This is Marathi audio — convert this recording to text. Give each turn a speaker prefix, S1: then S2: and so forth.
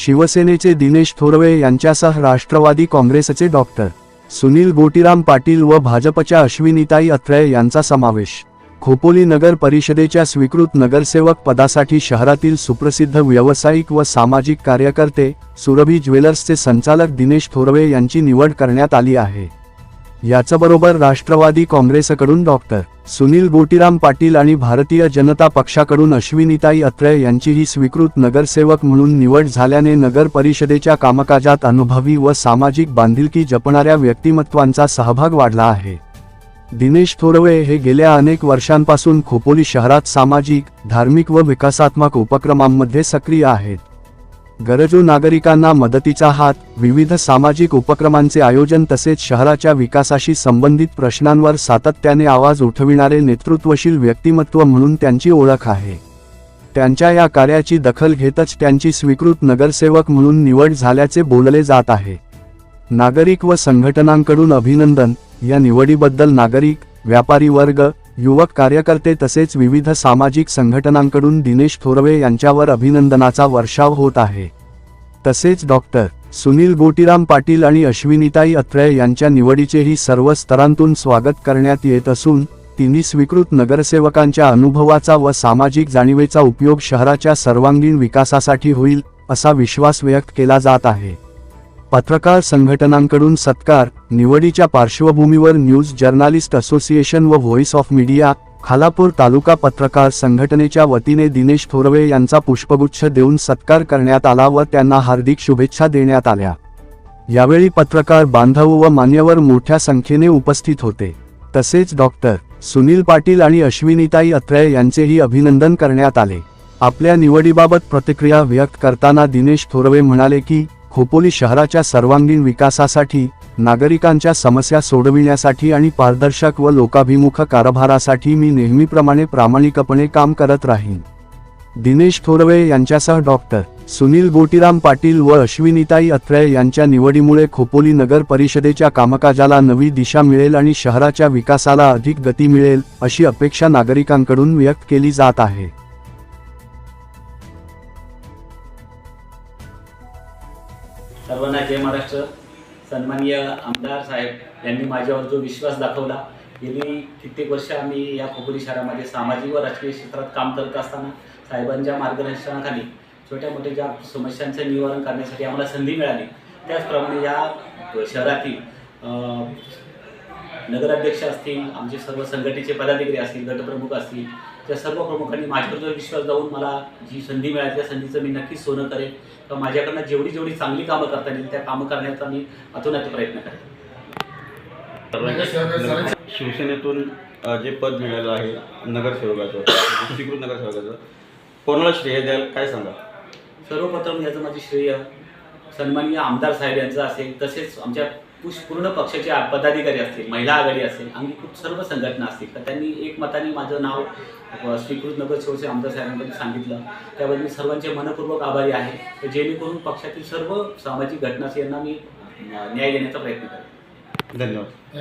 S1: शिवसेनेचे दिनेश थोरवे यांच्यासह राष्ट्रवादी काँग्रेसचे डॉक्टर सुनील गोटीराम पाटील व भाजपच्या अश्विनीताई अत्रे यांचा समावेश। खोपोली नगर परिषदेच्या स्वीकृत नगरसेवक पदासाठी शहरातील सुप्रसिद्ध व्यावसायिक व सामाजिक कार्यकर्ते सुरभी ज्वेलर्सचे संचालक दिनेश थोरवे यांची निवड करण्यात आली आहे। याचबरोबर राष्ट्रवादी काँग्रेसकडून डॉक्टर सुनील गोटीराम पाटील आणि भारतीय जनता पक्षाकडून अश्विनीताई अत्रे यांचीही स्वीकृत नगरसेवक म्हणून निवड झाल्याने नगर परिषदेच्या कामकाजात अनुभवी व सामाजिक बांधिलकी जपणाऱ्या व्यक्तिमत्वांचा सहभाग वाढला आहे। दिनेश थोरवे हे गेल्या अनेक वर्षांपासून खोपोली शहरात सामाजिक, धार्मिक व विकासात्मक उपक्रमांमध्ये सक्रिय आहेत। गरजू नागरिकांना मदतीचा हात, विविध सामाजिक उपक्रमांचे आयोजन तसेच शहराच्या विकासाशी संबंधित प्रश्नांवर सातत्याने आवाज उठविणारे नेतृत्वशील व्यक्तिमत्व म्हणून त्यांची ओळख आहे। त्यांच्या या कार्याची दखल घेतच त्यांची स्वीकृत नगरसेवक म्हणून निवड झाल्याचे बोलले जात आहे। नागरिक व संघटनांकडून अभिनंदन। या निवडीबद्दल नागरिक, व्यापारी वर्ग, युवक कार्यकर्ते तसेच विविध सामाजिक संघटनांकडून दिनेश थोरवे यांच्यावर अभिनंदनाचा वर्षाव होत आहे। तसेच डॉक्टर सुनील गोटीराम पाटील आणि अश्विनीताई अत्रे यांच्या निवडीचेही सर्व स्तरांतून स्वागत करण्यात येत असून तिन्ही स्वीकृत नगरसेवकांच्या अनुभवाचा व सामाजिक जाणीवेचा उपयोग शहराच्या सर्वांगीण विकासासाठी होईल असा विश्वास व्यक्त केला जात आहे। पत्रकार संघटनांकडून सत्कार। निवडीच्या पार्श्वभूमीवर न्यूज जर्नालिस्ट असोसिएशन व व्हॉइस ऑफ मीडिया खालापूर तालुका पत्रकार संघटनेच्या वतीने दिनेश थोरवे यांचा पुष्पगुच्छ देऊन सत्कार करण्यात आला व त्यांना हार्दिक शुभेच्छा देण्यात आल्या। यावेळी पत्रकार बांधव व मान्यवर मोठ्या संख्येने उपस्थित होते। तसेच डॉक्टर सुनील पाटील आणि अश्विनीताई अत्रे यांचेही अभिनंदन करण्यात आले। आपल्या निवडीबाबत प्रतिक्रिया व्यक्त करताना दिनेश थोरवे म्हणाले की खोपोली शहराच्या सर्वांगीण विकासासाठी, नागरिकांच्या समस्या सोडविण्यासाठी आणि पारदर्शक व लोकाभिमुख कारभारासाठी मी नेहमीप्रमाणे प्रामाणिकपणे काम करत राहीन। दिनेश थोरवे यांच्यासह डॉक्टर सुनील गोटीराम पाटील व अश्विनीताई अत्रे यांच्या निवडीमुळे खोपोली नगर परिषदेच्या कामकाजाला नवी दिशा मिळेल आणि शहराच्या विकासाला अधिक गती मिळेल अशी अपेक्षा नागरिकांकडून व्यक्त केली जात आहे।
S2: सर्वांना जय महाराष्ट्र। सन्माननीय आमदार साहेब यांनी माझ्यावर जो विश्वास दाखवला, गेली कित्येक वर्ष आम्ही या खोपोली शहरामध्ये सामाजिक व राजकीय क्षेत्रात काम करत असताना साहेबांच्या मार्गदर्शनाखाली छोट्या मोठ्या ज्या समस्यांचं निवारण करण्यासाठी आम्हाला संधी मिळाली, त्याचप्रमाणे या शहरातील नगराध्यक्ष असतील, आमचे सर्व संघटनेचे पदाधिकारी असतील, गटप्रमुख असतील, त्या सर्व प्रमुखांनी माझ्यावर जो विश्वास दाखवून मला जी संधी मिळाली त्या संधीचं मी नक्कीच सोनं करेन। तर माझ्याकडनं जेवढी चांगली कामं करता येईल त्या कामं करण्याचा मी अतोनात प्रयत्न करेन।
S3: शिवसेनेतून जे पद मिळालं आहे नगरसेवकाचं, स्वीकृत नगरसेवकाचं, कोणाला श्रेय द्याल काय सांगा?
S2: सर्वप्रथम याचं माझे श्रेय सन्माननीय आमदार साहेब यांचं असेल, तसेच आमच्या पूर्ण पक्षाचे पदाधिकारी असतील, महिला आघाडी असेल, आणखी खूप सर्व संघटना असतील, तर त्यांनी एकमताने माझं नाव स्वीकृत नगरसेवकाचे आमदार साहेबांकडे सांगितलं। त्याबद्दल मी सर्वांचे मनपूर्वक आभारी आहे। तर जेणेकरून पक्षातील सर्व सामाजिक घटनांना मी न्याय देण्याचा प्रयत्न करेन।
S3: धन्यवाद।